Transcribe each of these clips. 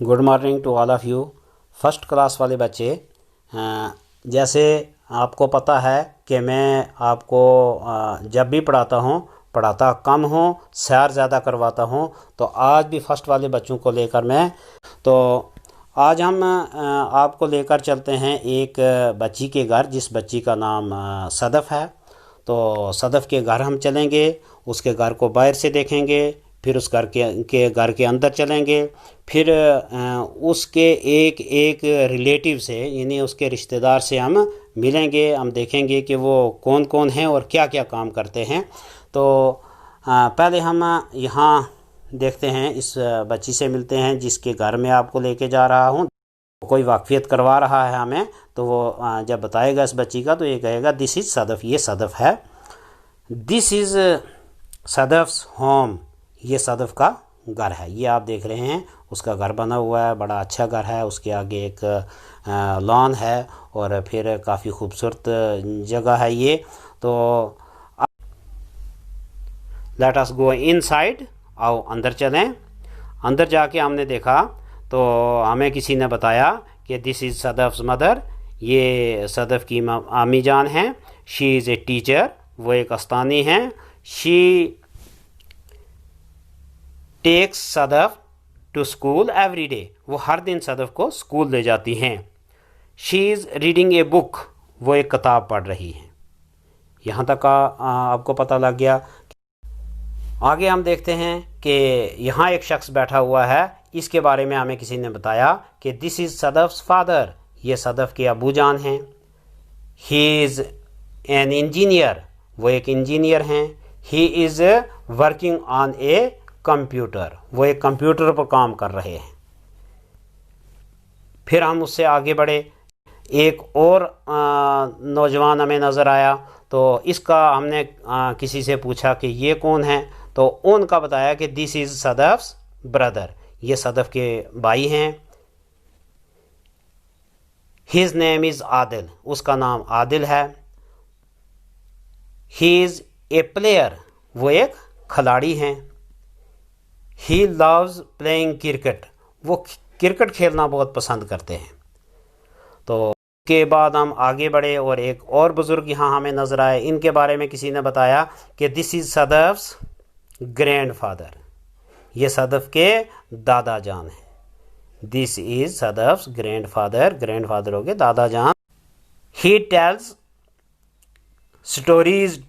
Good morning to all of you. First class वाले बच्चे, जैसे आपको पता है कि मैं आपको जब भी पढ़ाता कम हूँ, सैर ज़्यादा करवाता हूँ। तो आज भी फर्स्ट वाले बच्चों को लेकर आज हम आपको लेकर चलते हैं एक बच्ची के घर, जिस बच्ची का नाम सदफ़ है। तो सदफ़ के घर हम चलेंगे, उसके घर को बाहर से देखेंगे, फिर उस घर के अंदर चलेंगे, फिर उसके एक एक रिलेटिव से यानी उसके रिश्तेदार से हम मिलेंगे। हम देखेंगे कि वो कौन कौन हैं और क्या क्या काम करते हैं। तो पहले हम यहाँ देखते हैं, इस बच्ची से मिलते हैं जिसके घर में आपको लेके जा रहा हूँ। कोई वाकफियत करवा रहा है हमें, तो वो जब बताएगा इस बच्ची का तो ये कहेगा दिस इज़ सदफ़, ये सदफ़ है। दिस इज़ सदफ़्स होम, ये सदफ़ का घर है। ये आप देख रहे हैं, उसका घर बना हुआ है, बड़ा अच्छा घर है। उसके आगे एक लॉन है और फिर काफ़ी खूबसूरत जगह है ये। तो लेट अस गो इनसाइड, आओ अंदर चलें। अंदर जाके हमने देखा तो हमें किसी ने बताया कि दिस इज़ सदफ़्स मदर, ये सदफ़ की आमी जान हैं। शी इज़ ए टीचर, वो एक अस्तानी हैं। She takes Sadaf to school every day, वो हर दिन सदफ़ को स्कूल ले जाती हैं। She is reading a book, वो एक किताब पढ़ रही हैं। यहाँ तक आपको पता लग गया। आगे हम देखते हैं कि यहाँ एक शख्स बैठा हुआ है, इसके बारे में हमें किसी ने बताया कि दिस इज़ सदफ़्स फादर, ये सदफ़ के अबू जान हैं। ही इज़ एन इंजीनियर, वो एक इंजीनियर हैं। He is working on a computer, वो एक कंप्यूटर पर काम कर रहे हैं। फिर हम उससे आगे बढ़े, एक और नौजवान हमें नज़र आया। तो इसका हमने किसी से पूछा कि ये कौन है, तो उनका बताया कि दिस इज़ सदफ़्स ब्रदर, ये सदफ़ के भाई हैं। हिज नेम इज़ आदिल, उसका नाम आदिल है। ही इज़ ए प्लेयर, वो एक खिलाड़ी हैं। ही लव्स प्लेइंग क्रिकेट, वो क्रिकेट खेलना बहुत पसंद करते हैं। तो के बाद हम आगे बढ़े और एक और बुज़ुर्ग यहाँ हमें नज़र आए। इनके बारे में किसी ने बताया कि दिस इज़ सदफ़्स ग्रैंडफादर, ये सदफ़ के दादा जान हैं। This is Sadaf's grandfather, grandfather हो गए दादा जान। He tells stories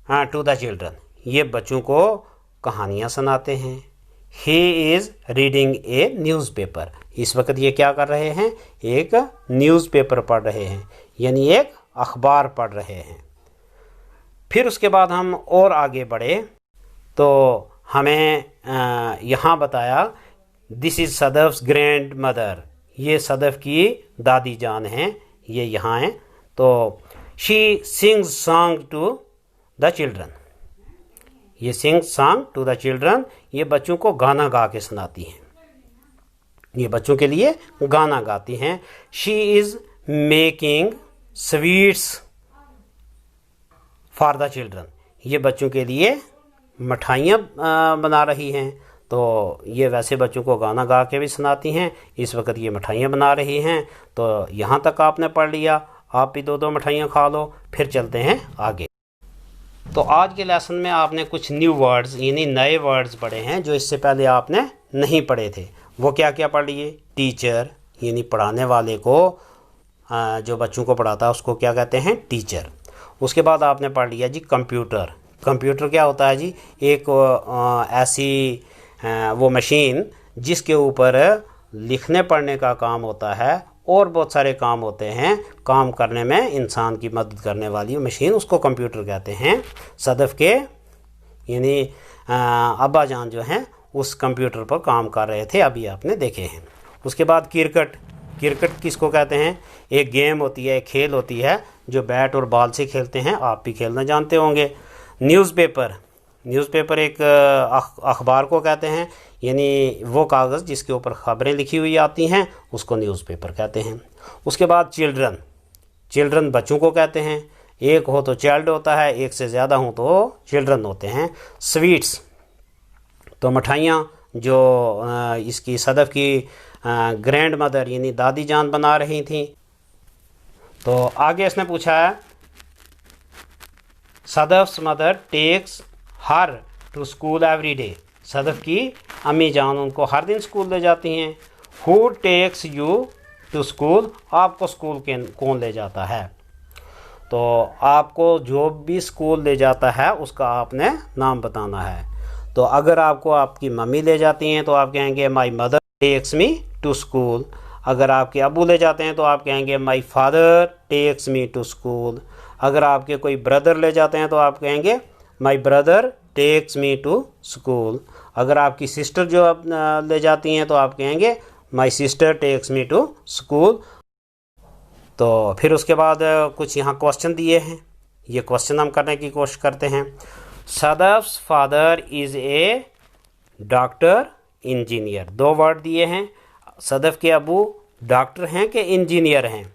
to the children, ये बच्चों को कहानियाँ सुनाते हैं। He is reading a newspaper, इस वक्त ये क्या कर रहे हैं, एक न्यूज़पेपर पढ़ रहे हैं, यानी एक अखबार पढ़ रहे हैं। फिर उसके बाद हम और आगे बढ़े तो हमें यहाँ बताया दिस इज़ सदफ़्स ग्रैंड मदर, ये सदफ़ की दादी जान हैं, ये यहाँ हैं। तो she sings song to the children, ये sing song to the children, ये बच्चों को गाना गा के सुनाती हैं, ये बच्चों के लिए गाना गाती हैं। She is making sweets for the children, ये बच्चों के लिए मिठाइयाँ बना रही हैं। तो ये वैसे बच्चों को गाना गा के भी सुनाती हैं, इस वक्त ये मिठाइयाँ बना रही हैं। तो यहाँ तक आपने पढ़ लिया, आप भी दो दो मिठाइयाँ खा लो। फिर चलते हैं आगे। तो आज के लेसन में आपने कुछ न्यू वर्ड्स यानी नए वर्ड्स पढ़े हैं जो इससे पहले आपने नहीं पढ़े थे। वो क्या क्या पढ़ लिए? टीचर, यानी पढ़ाने वाले को, जो बच्चों को पढ़ाता है उसको क्या कहते हैं? टीचर। उसके बाद आपने पढ़ लिया जी कंप्यूटर। कंप्यूटर क्या होता है जी? एक ऐसी वो मशीन जिसके ऊपर लिखने पढ़ने का काम होता है और बहुत सारे काम होते हैं, काम करने में इंसान की मदद करने वाली मशीन, उसको कंप्यूटर कहते हैं। सदफ़ के यानी अब्बा जान जो हैं उस कंप्यूटर पर काम कर रहे थे, अभी आपने देखे हैं। उसके बाद क्रिकेट। क्रिकेट किसको कहते हैं? एक गेम होती है, एक खेल होती है जो बैट और बॉल से खेलते हैं, आप भी खेलना जानते होंगे। न्यूज़पेपर, न्यूज़पेपर एक अखबार को कहते हैं, यानी वो कागज़ जिसके ऊपर ख़बरें लिखी हुई आती हैं उसको न्यूज़पेपर कहते हैं। उसके बाद चिल्ड्रन, चिल्ड्रन बच्चों को कहते हैं, एक हो तो चाइल्ड होता है, एक से ज़्यादा हो तो चिल्ड्रन होते हैं। स्वीट्स तो मिठाइयाँ जो इसकी सदफ़ की ग्रैंड मदर यानी दादी जान बना रही थी। तो आगे इसने पूछा है Sadaf's mother takes her to school every day. Sadaf की अम्मी जान उनको हर दिन स्कूल ले जाती हैं। Who takes you to school, आपको स्कूल के कौन ले जाता है। तो आपको जो भी स्कूल ले जाता है उसका आपने नाम बताना है। तो अगर आपको आपकी मम्मी ले जाती हैं तो आप कहेंगे my mother takes me to school. अगर आपके अबू ले जाते हैं तो आप कहेंगे my father takes me to school. अगर आपके कोई ब्रदर ले जाते हैं तो आप कहेंगे my brother takes me to school. अगर आपकी सिस्टर जो ले जाती हैं तो आप कहेंगे my sister takes me to school. तो फिर उसके बाद कुछ यहाँ क्वेश्चन दिए हैं, ये क्वेश्चन हम करने की कोशिश करते हैं। Sadaf's father is a doctor engineer. दो वर्ड दिए हैं। सदफ़ के अबू डॉक्टर हैं कि इंजीनियर हैं।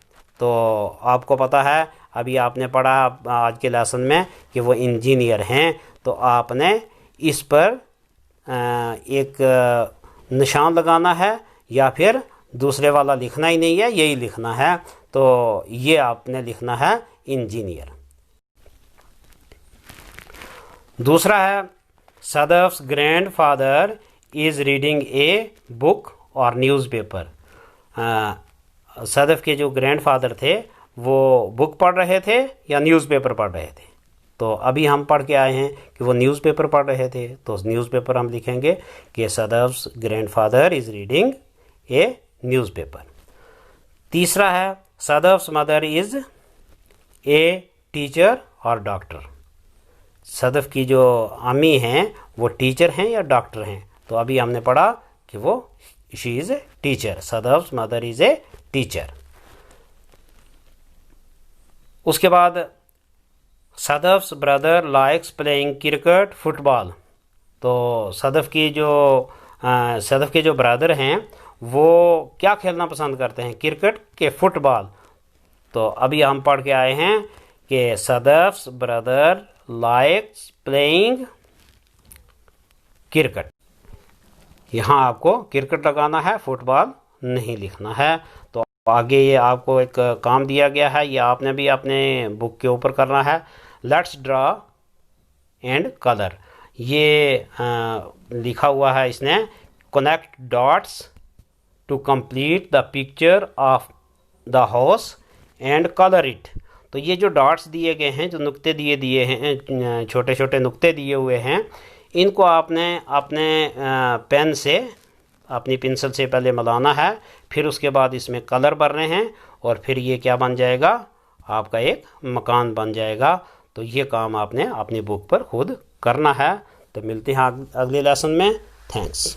तो आपको पता है, अभी आपने पढ़ा आज के लेसन में कि वो इंजीनियर हैं। तो आपने इस पर एक निशान लगाना है या फिर दूसरे वाला लिखना ही नहीं है, यही लिखना है। तो ये आपने लिखना है इंजीनियर। दूसरा है Sadaf's grandfather is reading a book और न्यूज़पेपर। सदफ़ के जो ग्रैंड फादर थे वो बुक पढ़ रहे थे या न्यूज़पेपर पढ़ रहे थे। तो अभी हम पढ़ के आए हैं कि वो न्यूज़पेपर पढ़ रहे थे, तो न्यूज़पेपर हम लिखेंगे कि Sadaf's grandfather is reading a newspaper. तीसरा है Sadaf's mother is a teacher और डॉक्टर। सदफ़ की जो अम्मी हैं वो टीचर हैं या डॉक्टर हैं। तो अभी हमने पढ़ा कि वो she is a teacher. Sadaf's mother is a teacher. उसके बाद Sadaf's brother likes playing cricket football. तो सदफ़ के जो ब्रदर हैं वो क्या खेलना पसंद करते हैं, क्रिकेट के फुटबॉल। तो अभी हम पढ़ के आए हैं कि सदफ़्स ब्रदर लाइक्स प्लेइंग क्रिकेट। यहाँ आपको क्रिकेट लगाना है, फुटबॉल नहीं लिखना है। तो आगे ये आपको एक काम दिया गया है, ये आपने भी अपने बुक के ऊपर करना है। Let's draw and colour. ये लिखा हुआ है इसने, connect dots to complete the picture of the house and colour it. तो ये जो डॉट्स दिए गए हैं, जो नुक्ते दिए हैं, छोटे छोटे नुक्ते दिए हुए हैं, इनको आपने अपने पेन से, अपनी पेंसिल से पहले मिलाना है। फिर उसके बाद इसमें कलर भरने हैं और फिर ये क्या बन जाएगा, आपका एक मकान बन जाएगा। तो ये काम आपने अपनी बुक पर खुद करना है। तो मिलते हैं अगले लेसन में। थैंक्स।